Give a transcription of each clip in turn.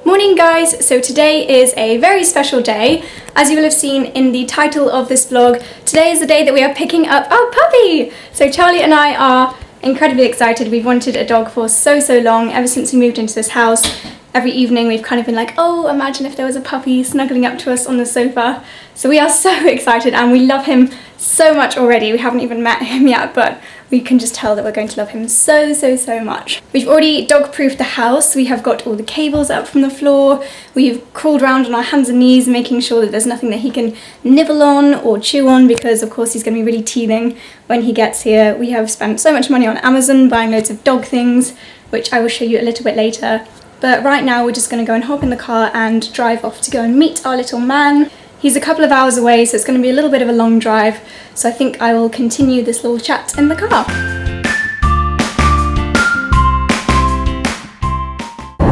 Morning guys, so today is a very special day. As you will have seen in the title of this vlog, today is the day that we are picking up our puppy! So Charlie and I are incredibly excited. We've wanted a dog for so long, ever since we moved into this house. Every evening we've kind of been like, oh, imagine if there was a puppy snuggling up to us on the sofa. So we are so excited and we love him so much already. We haven't even met him yet, but we can just tell that we're going to love him so much. We've already dog-proofed the house. We have got all the cables up from the floor. We've crawled around on our hands and knees, making sure that there's nothing that he can nibble on or chew on, because of course he's going to be really teething when he gets here. We have spent so much money on Amazon buying loads of dog things, which I will show you a little bit later. But right now we're just going to go and hop in the car and drive off to go and meet our little man. He's a couple of hours away, so it's going to be a little bit of a long drive, so I think I will continue this little chat in the car.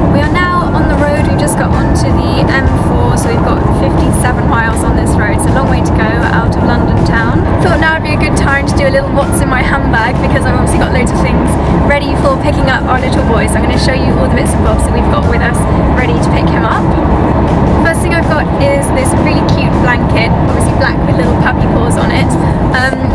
We are now on the road. We just got onto the M4, so we've got 57 miles on this road. It's a long way to go out of London town. Thought now would be a good time to do a little what's in my handbag, because I've obviously got loads of things ready for picking up our little boy. So I'm going to show you all the bits and bobs that we've got with us ready to pick him up. First thing I've got is this really cute blanket, obviously black with little puppy paws on it.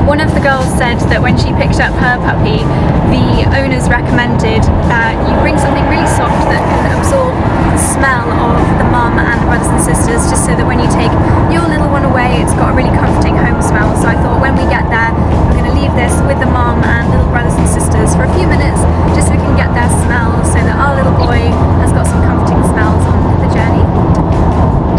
One of the girls said that when she picked up her puppy, the owners recommended that you bring something really soft that can absorb the smell of the mum and the brothers and sisters, just so that when you take your little one away, it's got a really comforting home smell. So I thought when we get there, we're going to leave this with the mum and little brothers and sisters for a few minutes, just so we can get their smell, so that our little boy has got some comforting smells on the journey.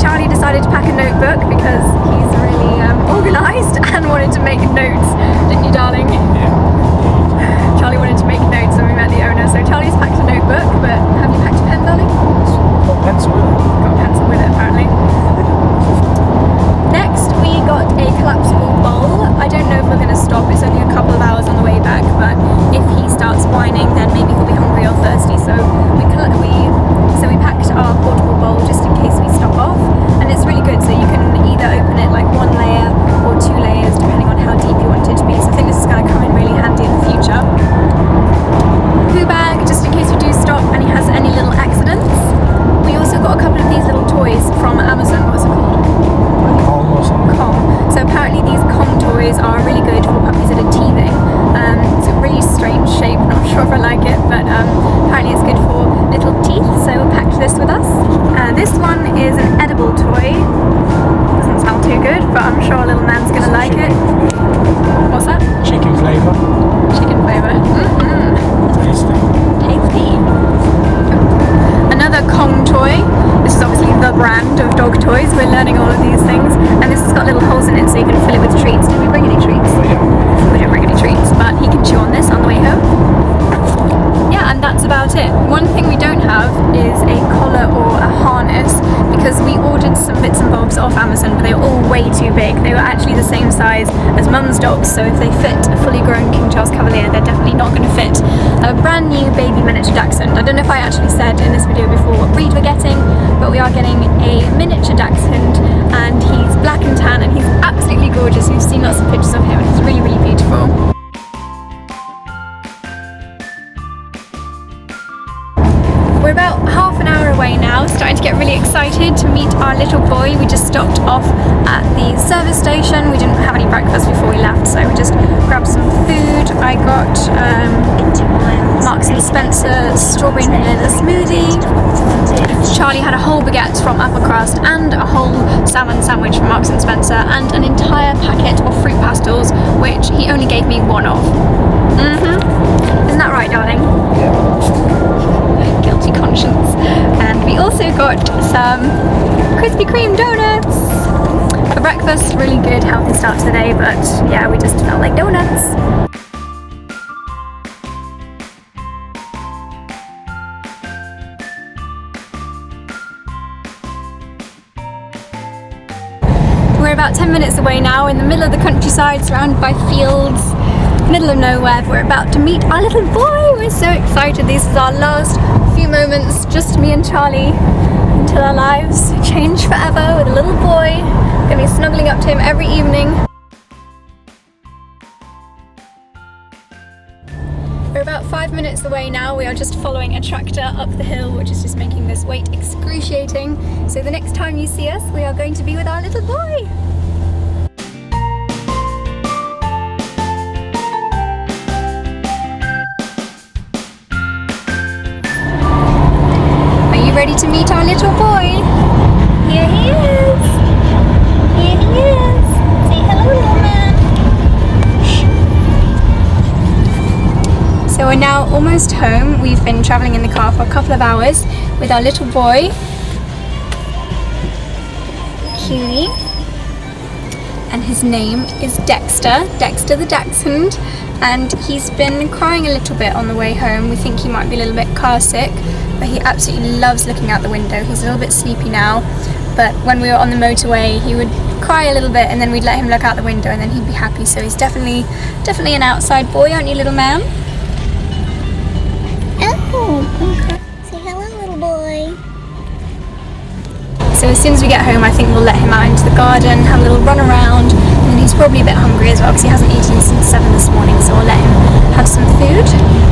Charlie decided to pack a notebook because he's really organised and wanted to make notes, didn't you, darling? Yeah. Charlie wanted to make notes when we met the owner, so Charlie's packed a notebook, but have you packed a pen, darling? Got a pencil with it. Got a pencil with it, apparently. Next, we got a collapsible bowl. I don't know if we're going to stop, it's only a couple of hours on the way back, but if he starts whining, then maybe he'll be hungry or thirsty, so we packed our portable bowl just in case we stop off, and it's really good, so you can either open it like one layer or 2 layers depending on how deep you want it to be, so I think this is going to come in really handy in the future. Poo bag, just in case we do stop and he has any little accidents. We also got a couple of these little toys from Amazon. What's it called? Calm or something. Calm. So apparently these Calm toys are really good for puppies that are teething. It's a really strange shape, not sure if I like it, but apparently it's good for little teeth, so we packed this with us. This one is an edible toy. Doesn't sound too good, but I'm sure a little man's gonna like it. What's that? Chicken flavour. Chicken flavour. Tasty. Tasty. Another Kong toy. This is obviously the brand of dog toys. We're learning all of these things, and this has got little holes in it so you can fill it with treats. Did we bring any treats? Oh, yeah. We didn't bring any treats, but he can chew on this on the way home. Yeah, and that's about it. One thing we don't have is a collar or a harness, because we ordered some bits and bobs off Amazon, but they were all way too big. They were actually the same size as mum's dogs, so if they fit a fully grown King Charles Cavalier, they're definitely not going to fit a brand new baby miniature Dachshund. I don't know if I actually said in this video before what breed we're getting, but we are getting a miniature Dachshund, and he's black and tan, and he's absolutely gorgeous. We've seen lots of pictures of him, and he's really beautiful. We're about half an hour away now, starting to get really excited to meet our little boy. We just stopped off at the service station. We didn't have any breakfast before we left, so we just grabbed some food. I got Marks and Spencer strawberry and vanilla smoothie. Charlie had a whole baguette from Upper Crust and a whole salmon sandwich from Marks and Spencer, and an entire packet of fruit pastels, which he only gave me one of. Isn't that right, darling? Yeah. Guilty conscience. And we also got some Krispy Kreme donuts for breakfast. Really good, healthy start to the day, but yeah, we just felt like donuts. We're about 10 minutes away now, in the middle of the countryside, surrounded by fields, middle of nowhere. We're about to meet our little boy. We're so excited. This is our last few moments, just me and Charlie, until our lives change forever with a little boy. Gonna be snuggling up to him every evening. We're about 5 minutes away now. We are just following a tractor up the hill, which is just making this just wait excruciating. So the next time you see us, we are going to be with our little boy. Are you ready to meet our little boy? Here he is. Here he is. Say hello, little man. So we're now almost home. We've been traveling in the car for a couple of hours with our little boy, Cutie, and his name is Dexter, Dexter the Dachshund, and he's been crying a little bit on the way home. We think he might be a little bit car sick, but he absolutely loves looking out the window. He's a little bit sleepy now, but when we were on the motorway he would cry a little bit and then we'd let him look out the window and then he'd be happy. So he's definitely an outside boy, aren't you, little man? Oh, say hello, little boy. So as soon as we get home, I think we'll let him out into the garden, have a little run around, and then he's probably a bit hungry as well because he hasn't eaten since 7 this morning, so I'll let him have some food.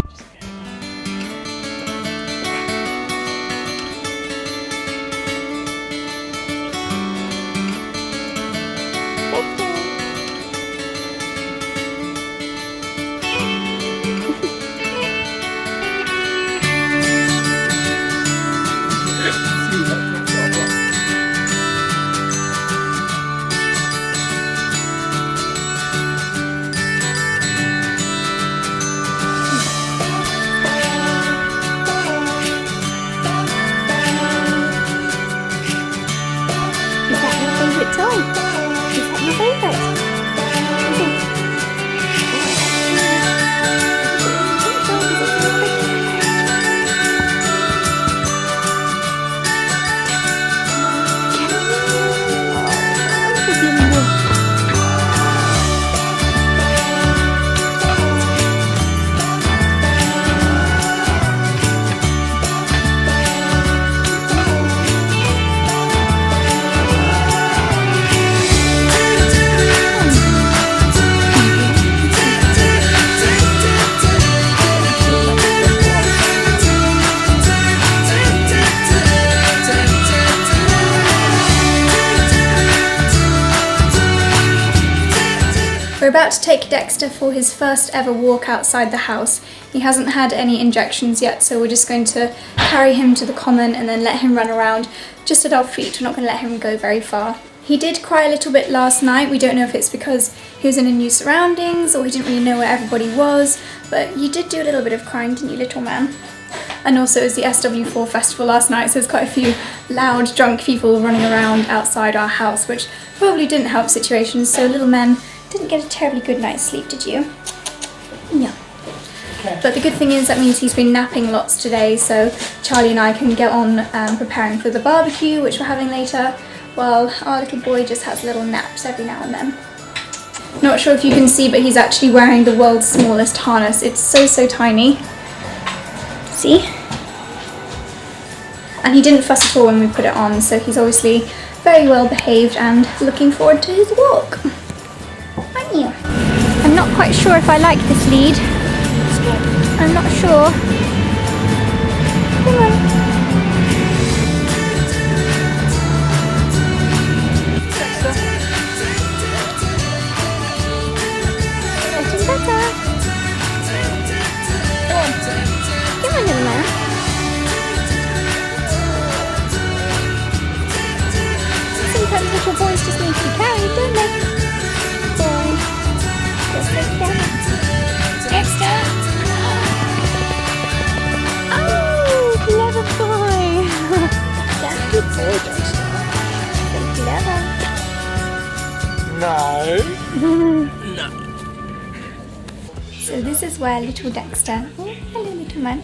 We're about to take Dexter for his first ever walk outside the house. He hasn't had any injections yet, so we're just going to carry him to the common and then let him run around just at our feet. We're not going to let him go very far. He did cry a little bit last night. We don't know if it's because he was in new surroundings or he didn't really know where everybody was, but you did do a little bit of crying, didn't you, little man? And also it was the SW4 festival last night, so there's quite a few loud, drunk people running around outside our house, which probably didn't help situations, so little man didn't get a terribly good night's sleep, did you? No. But the good thing is that means he's been napping lots today, so Charlie and I can get on preparing for the barbecue, which we're having later, while our little boy just has little naps every now and then. Not sure if you can see, but he's actually wearing the world's smallest harness. It's so tiny. See? And he didn't fuss at all when we put it on, so he's obviously very well behaved and looking forward to his walk. Aren't you? I'm not quite sure if I like this lead. I'm not sure. Come on. Getting better. Come on, little man. Sometimes little boys just need to be carried, don't they? Boy. Just like that. Dexter! Oh, clever boy! That's good boy, Dexter. So clever. No. So this is where little Dexter, oh hello little man,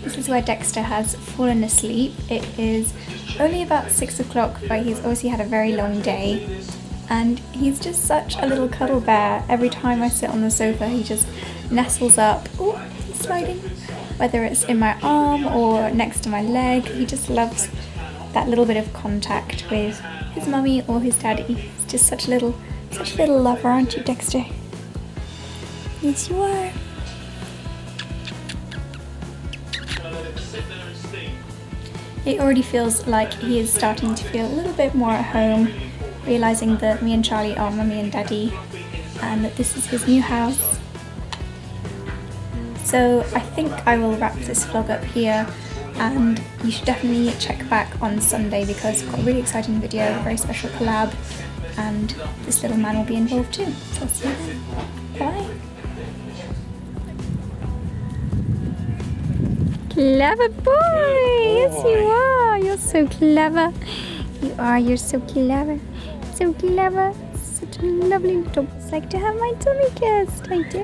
this is where Dexter has fallen asleep. It is only about 6 o'clock, but he's obviously had a very long day and he's just such a little cuddle bear. Every time I sit on the sofa he just nestles up, oh he's sliding, whether it's in my arm or next to my leg. He just loves that little bit of contact with his mummy or his daddy. He's just such a little lover, aren't you, Dexter? Yes, you are. it already feels like he is starting to feel a little bit more at home, realising that me and Charlie are mummy and daddy and that this is his new house. So I think I will wrap this vlog up here, and you should definitely check back on Sunday because I've got a really exciting video, a very special collab, and this little man will be involved too. So I'll see you then. Bye! Clever boy! Yes you are! You're so clever! You are, you're so clever! So clever! Such a lovely little boy. I'd like to have my tummy kissed! I do!